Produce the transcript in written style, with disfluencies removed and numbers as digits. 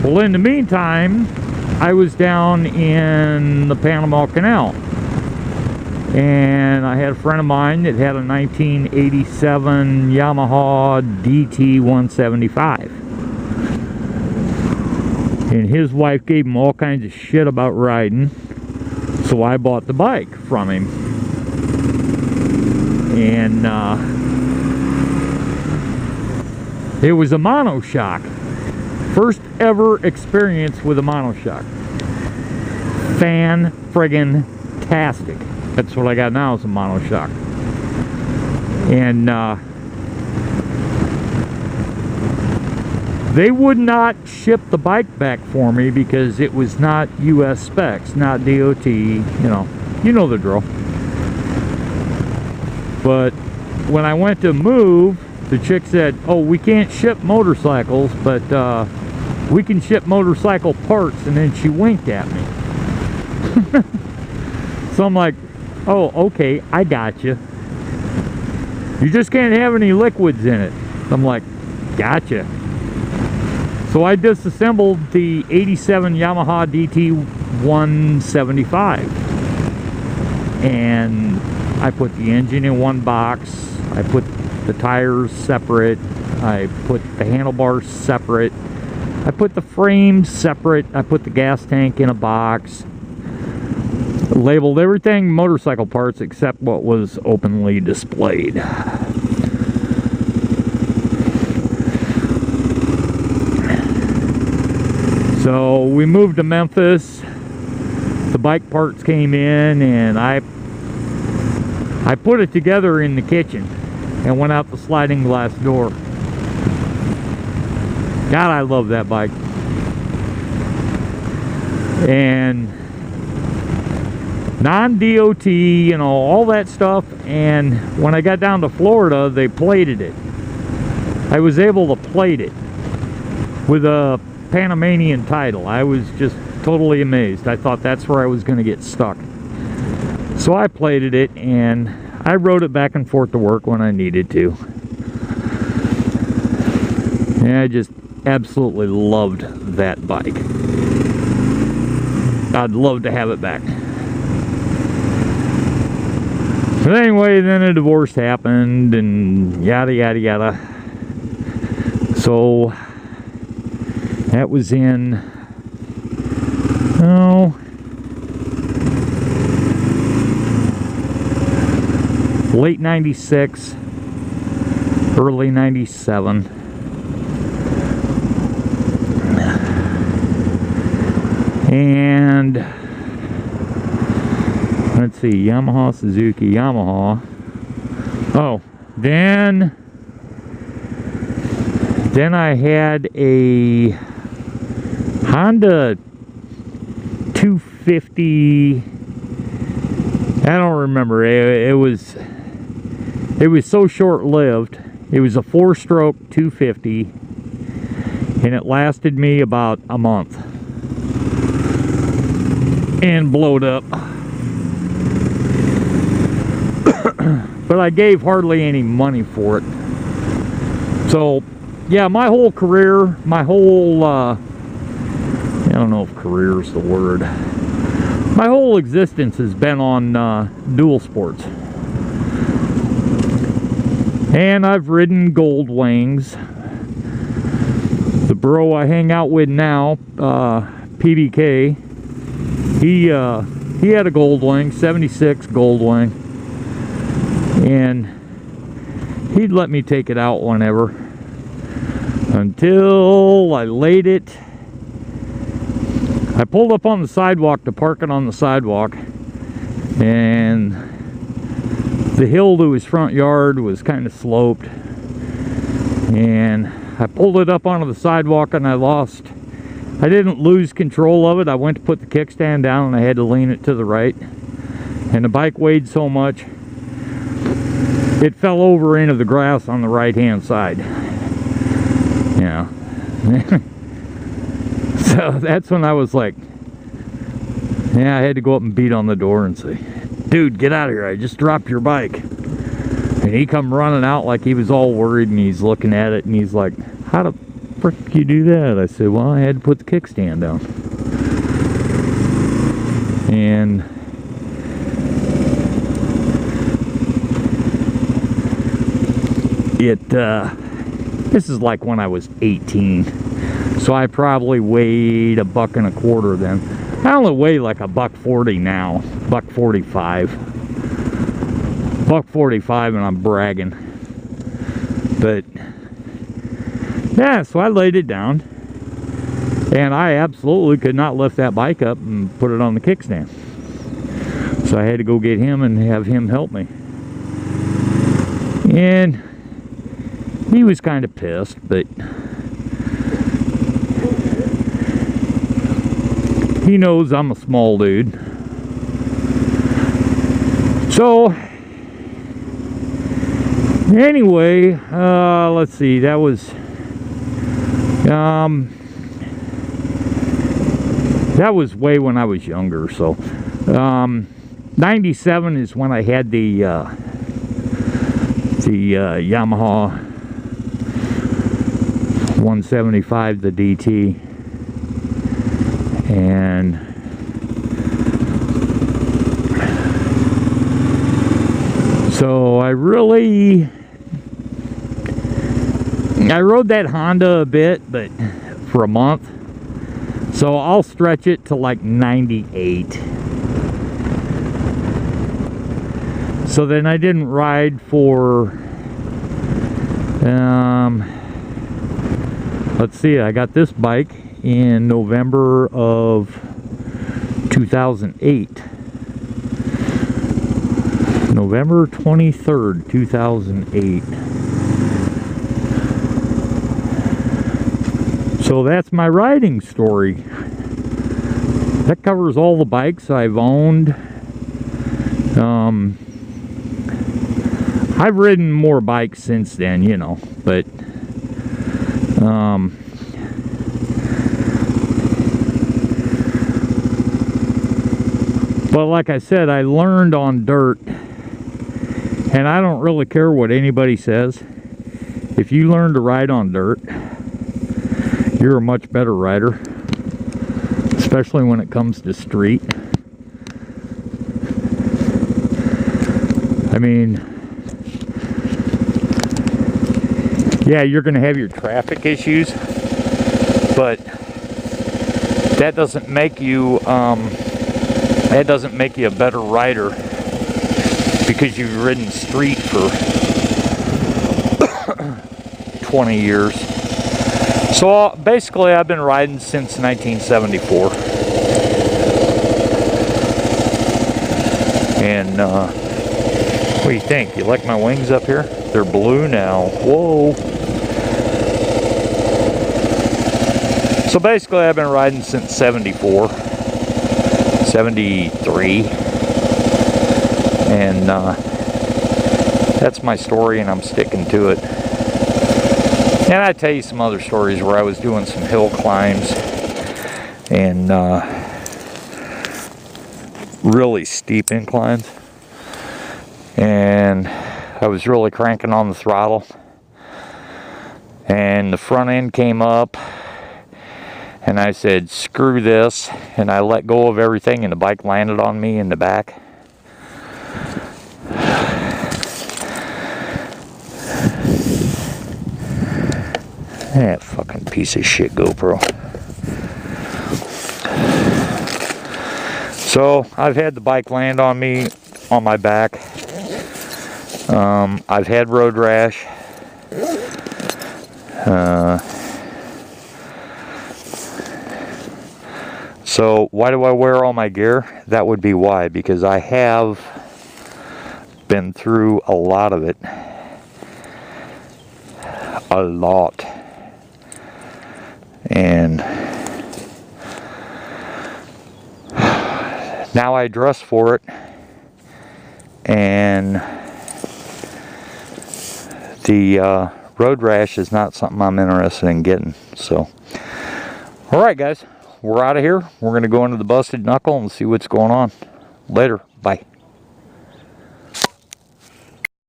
Well, in the meantime, I was down in the Panama Canal, and I had a friend of mine that had a 1987 Yamaha DT175, and his wife gave him all kinds of shit about riding, so I bought the bike from him. And it was a monoshock. First ever experience with a monoshock. Fan-friggin-tastic. That's what I got now, is a monoshock. And they would not ship the bike back for me because it was not US specs, not DOT, you know the drill. But when I went to move, the chick said, oh, we can't ship motorcycles, but we can ship motorcycle parts. And then she winked at me. So I'm like, oh, okay, I got you. You just can't have any liquids in it. I'm like, gotcha. So I disassembled the 87 Yamaha DT175. And I put the engine in one box. I put the tires separate. I put the handlebars separate. I put the frame separate. I put the gas tank in a box. Labeled everything motorcycle parts except what was openly displayed. So we moved to Memphis. The bike parts came in, and I put it together in the kitchen and went out the sliding glass door. God, I love that bike. And non-DOT, you know, all that stuff. And when I got down to Florida, they plated it. I was able to plate it with a Panamanian title. I was just totally amazed. I thought that's where I was going to get stuck. So I plated it, and I rode it back and forth to work when I needed to. And I just absolutely loved that bike. I'd love to have it back. But anyway, then a divorce happened, and yada yada yada. So that was in, late 96, early 97. And let's see, Yamaha, Suzuki, Yamaha. Oh, then I had a Honda 250. I don't remember. It was so short-lived. It was a 4-stroke 250, and it lasted me about a month and blowed up. But I gave hardly any money for it. So yeah, my whole career, my whole I don't know if career is the word, my whole existence has been on dual sports. And I've ridden Gold Wings. The bro I hang out with now, PBK, he had a Gold Wing, 76 Gold Wing, and he'd let me take it out whenever, until I laid it. I pulled up on the sidewalk to park it on the sidewalk, and the hill to his front yard was kind of sloped, and I pulled it up onto the sidewalk, and I didn't lose control of it. I went to put the kickstand down, and I had to lean it to the right, and the bike weighed so much it fell over into the grass on the right hand side. Yeah. So that's when I was like, yeah, I had to go up and beat on the door and say, dude, get out of here, I just dropped your bike. And he come running out like he was all worried, and he's looking at it, and he's like, how the frick you do that? I said, well, I had to put the kickstand down. And this is like when I was 18. So I probably weighed $1.25 then. I only weigh like $1.40 now, $1.45. $1.45, and I'm bragging. But yeah, so I laid it down, and I absolutely could not lift that bike up and put it on the kickstand. So I had to go get him and have him help me. And he was kind of pissed, but he knows I'm a small dude. So anyway, let's see, that was way when I was younger. So 97 is when I had the Yamaha 175, the DT. And so I rode that Honda a bit, but for a month. So I'll stretch it to like 98. So then I didn't ride for, let's see, I got this bike in November of 2008. November 23rd, 2008. So that's my riding story. That covers all the bikes I've owned. I've ridden more bikes since then, you know, but like I said, I learned on dirt, and I don't really care what anybody says. If you learn to ride on dirt, you're a much better rider, especially when it comes to street. I mean, yeah, you're going to have your traffic issues, but that doesn't make you a better rider because you've ridden street for 20 years. So basically I've been riding since 1974. And what do you think? You like my wings up here? They're blue now. Whoa. So basically I've been riding since 74. 73, and that's my story, and I'm sticking to it. And I tell you some other stories where I was doing some hill climbs and really steep inclines, and I was really cranking on the throttle, and the front end came up. And I said, screw this, and I let go of everything, and the bike landed on me in the back. That fucking piece of shit GoPro. So, I've had the bike land on me, on my back. I've had road rash. So why do I wear all my gear? That would be why, because I have been through a lot of it. A lot. And now I dress for it. And the road rash is not something I'm interested in getting. So, alright guys. We're out of here. We're going to go into the busted knuckle and see what's going on. Later. Bye.